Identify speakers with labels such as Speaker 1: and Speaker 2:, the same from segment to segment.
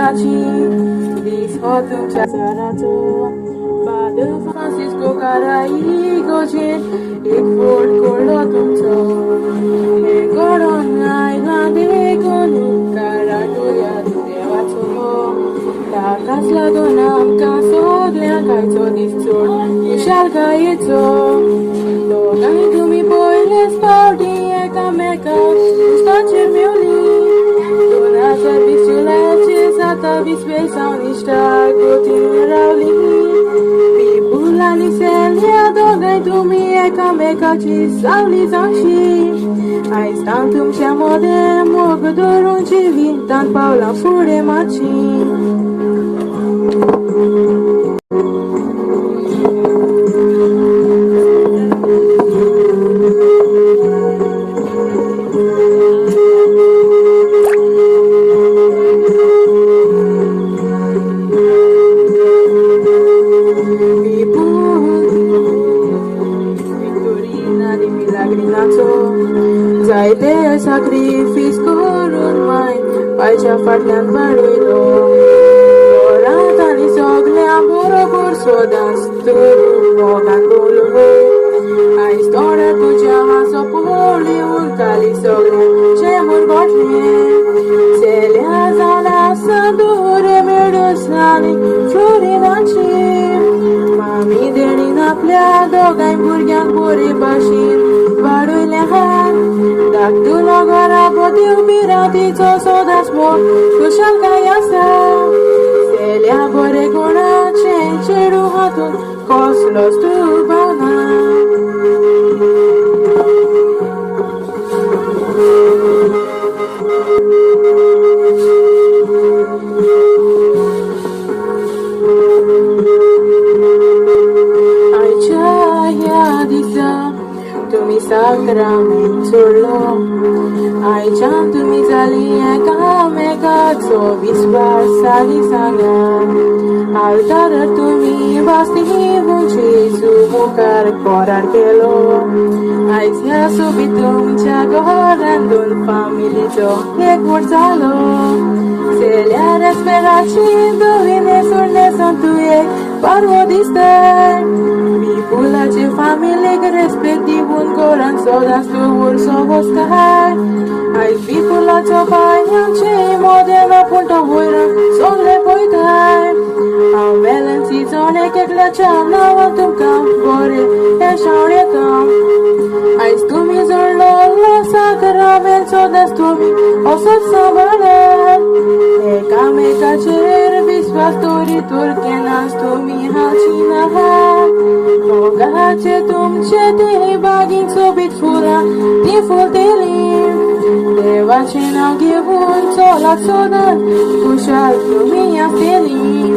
Speaker 1: Versace, this hot Chazarato, Father Francisco Carai Gojin, it Ford Colotum Toe, a Goron Island, a Gonu Carato Yadevato, La Casla Donam Caso, Glencaito, this tour, you shall gaito. Logan to me boy, let's party, I can make up, start your music. Atavi space on the star, go to Rowley. People and the cell, yeah, don't get to me, I can make a cheese, only Zanshi. I stand to Chamode, Mogador, Chivi, Tan Paula, Fure Machi. Zaite sacrifice corun mai, pai ce farnean varuilo. Orata ni sogle amboro curso dans turu mogan bulu. Ai storia cu ceama sopuli un cali sogle ce murgoșne. Se le azala să dure medusani florinaci. Mami de nina plea dogai burghean buri bașin varuile han. Tu logora potiu biratico sodas mo kushal kayasa Celia bore gona chencheru hatun koslos tu bana Ai chaya disa tu mi sacramentul Ai tu mi zalia kame katso visvar sali sanga Altar tu mi basti bunchi su mukar korar kelo Ai sia subitum chagorandun familito ek morzalo Celia resperaci dovine surne santu ek parodistar Pula ce familie că respectiv un coran sodas tu urso boscar Ai pipula ce fainam ce modena punta hoira sole poitai Au velen sizone che glaciam na altum campore e shauretam Ai stumi zorlolo sacramen sodas tumi o sot sabalan E came cacer visvastori turkenas tumi halcinahan Mogace tum ce te bagin sobit fura di fortelim Deva ce n-au ghevun sola sodan Cușal lumia felim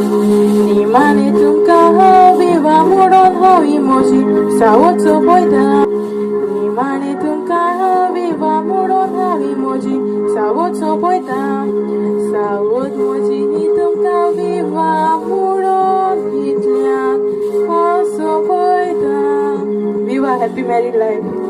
Speaker 1: Nimane tum ca viva muron hau emoji Sau otso poida Nimane tum ca viva muron hau emoji Sau otso poida Sau ot moji tum ca viva muron hitlean Viva happy married life.